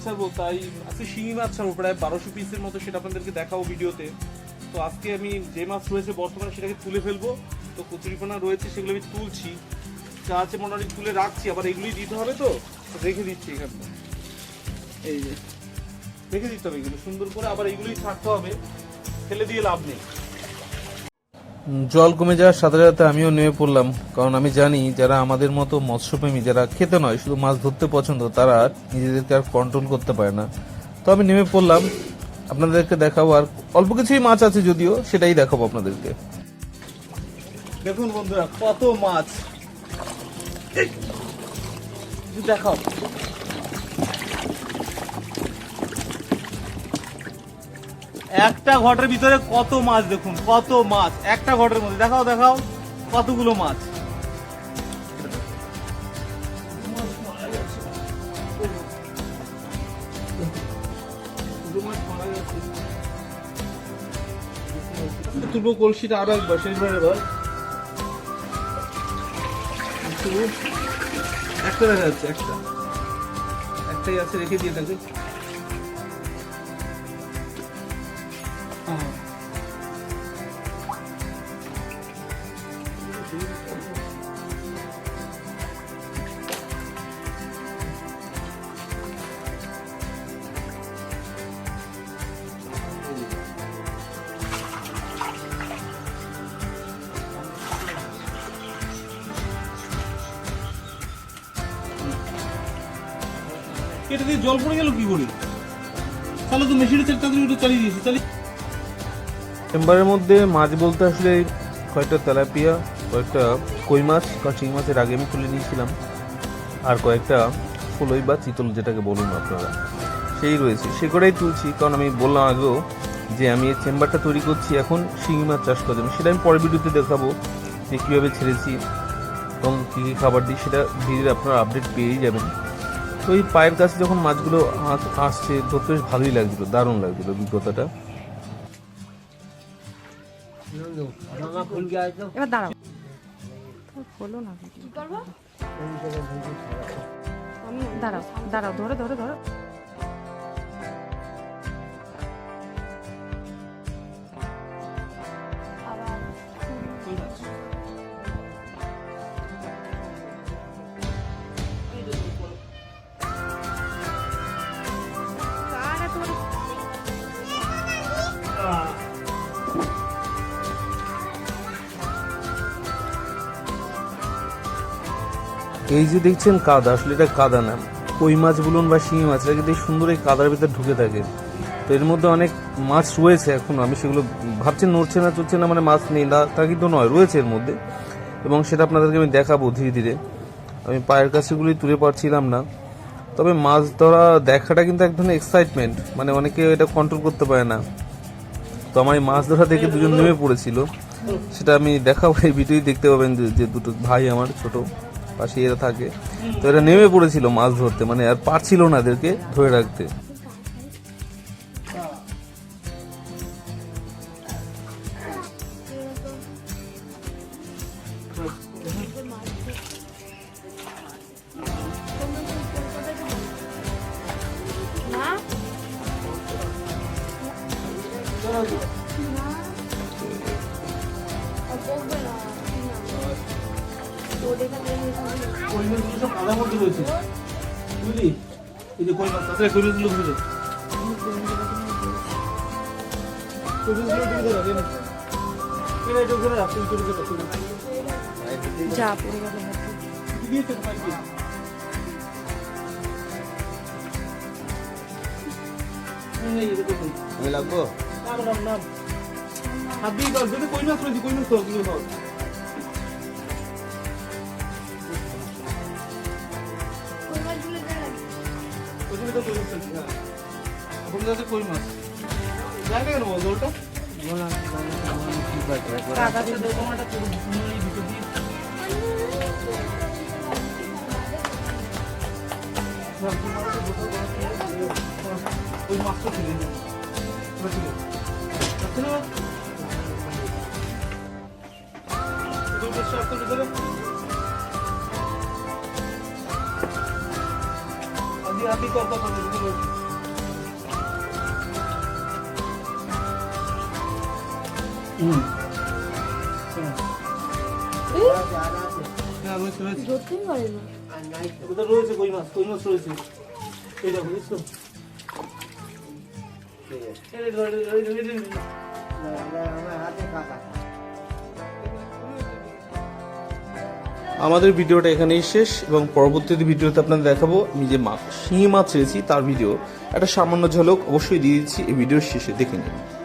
ছাড়বো, তাই আজকে শিঙি মাছ ছাড়বো প্রায় 1200 পিসের মতো, সেটা আপনাদেরকে দেখাবো ভিডিওতে। তো আজকে আমি যে মাছ রয়েছে বর্তমানে সেটাকে তুলে ফেলবো। তো কচুরিপানা রয়েছে সেগুলো আমি তুলছি, যা আছে মোটামুটি তুলে রাখছি, আবার এগুলোই দিতে হবে। তো রেখে দিচ্ছি এখানে, এই যে রেখে দিতে হবে এগুলো সুন্দর করে, আবার এগুলোই ছাড়তে হবে, ফেলে দিয়ে লাভ নেই। জল কমে যাওয়ার সাথে সাথে আমিও নেমে পড়লাম, কারণ আমি জানি যারা আমাদের মতো মৎস্যপ্রেমী, যারা খেতে নয় শুধু মাছ ধরতে পছন্দ, তারা নিজেদেরকে আর কন্ট্রোল করতে পারে না। তো আমি নেমে পড়লাম, আপনাদেরকে দেখাবো। আর অল্প কিছুই মাছ আছে যদিও, সেটাই দেখাবো আপনাদেরকে। দেখুন বন্ধুরা কত মাছ, দেখাও। একটা ঘটের ভিতরে কত মাছ, দেখুন কত মাছ একটা ঘটের মধ্যে। দেখাও দেখাও কতগুলো মাছ। তুলবো কলসিটা আরো একবার, শেষবার এবার একটা দেখা যাচ্ছে, একটাই আছে, রেখে দিয়ে থাকে। এটা দিয়ে জল পড়ে গেল কি করে? তাহলে তো মেশিনের চালিয়ে চালিয়ে দিয়েছি। চেম্বারের মধ্যে মাছ বলতে আসলে কয়েকটা তেলাপিয়া, কয়েকটা কই মাছ, কারণ শিঙি মাছের আগে আমি তুলে নিয়েছিলাম, আর কয়েকটা ফলই বা চিতল যেটাকে বলুন আপনারা, সেই রয়েছে, সে করেই তুলছি। কারণ আমি বললাম আগেও যে আমি এই চেম্বারটা তৈরি করছি এখন শিঙি মাছ চাষ করার জন্য। সেটা আমি পরের ভিডিওতে দেখাবো যে কীভাবে ছেড়েছি এবং কী কী খাবার দিই, সেটা ধীরে ধীরে আপনারা আপডেট পেয়েই যাবেন। তো এই পায়ের কাছে যখন মাছগুলো আসছে ধরতে বেশ ভালোই লাগছিলো, দারুণ লাগছিলো অভিজ্ঞতাটা। এবার দাঁড়াও, বলো না দাঁড়াও দাঁড়াও, ধরো ধরো ধরো। এই যে দেখছেন কাদা, আসলে এটা কাদা না, কই মাছ বলুন বা শিঙি মাছ, এটা কিন্তু সুন্দর এই কাদার ভিতরে ঢুকে থাকে। তো এর মধ্যে অনেক মাছ রয়েছে এখন, আমি সেগুলো ভাবছি নড়ছে না চড়ছে না মানে মাছ নেই না, তা কিন্তু নয়, রয়েছে এর মধ্যে, এবং সেটা আপনাদেরকে আমি দেখাবো ধীরে ধীরে। আমি পায়ের কাছেগুলোই তুলে পারছিলাম না, তবে মাছ ধরা দেখাটা কিন্তু এক ধরনের এক্সাইটমেন্ট, মানে অনেকে এটা কন্ট্রোল করতে পারে না। তো আমার এই মাছ ধরা দেখে দুজন নেমে পড়েছিল, সেটা আমি দেখাবো, এই ভিডিওই দেখতে পাবেন যে দুটো ভাই আমার ছোট পাশে এরা থাকে, তো এরা নেমে পড়েছিল মাছ ধরতে, মানে আর পারছিল না এদেরকে ধরে রাখতে। কই মাছগুলো সব কাদার মধ্যে রয়েছে, বুঝলি? এই যে কই মাছ, তাতে কই মাছগুলো ধরে যা পড়ে গেল আমি লাগবো হাত দিয়ে ধর, যদি কই মাছ রয়েছে কই মাছ ধর, তুমি ধর। কই মাছ জায়গা কেন বল জলটা ওই মাছটা ছিল দিয়ে আপনি কর কথা বলুন। হ্যাঁ রয়েছে রয়েছে ধরতেই পারি না। কোথায় রয়েছে কই মাছ রয়েছে এই দেখো বুঝছো আমাদের ভিডিওটা এখানেই শেষ এবং পরবর্তী ভিডিওতে আপনাদের দেখাবো আমি যে শিঙি মাছ ছেড়েছি তার ভিডিও একটা সামান্য ঝলক অবশ্যই দিয়ে দিচ্ছি এই ভিডিওর শেষে দেখে নিন।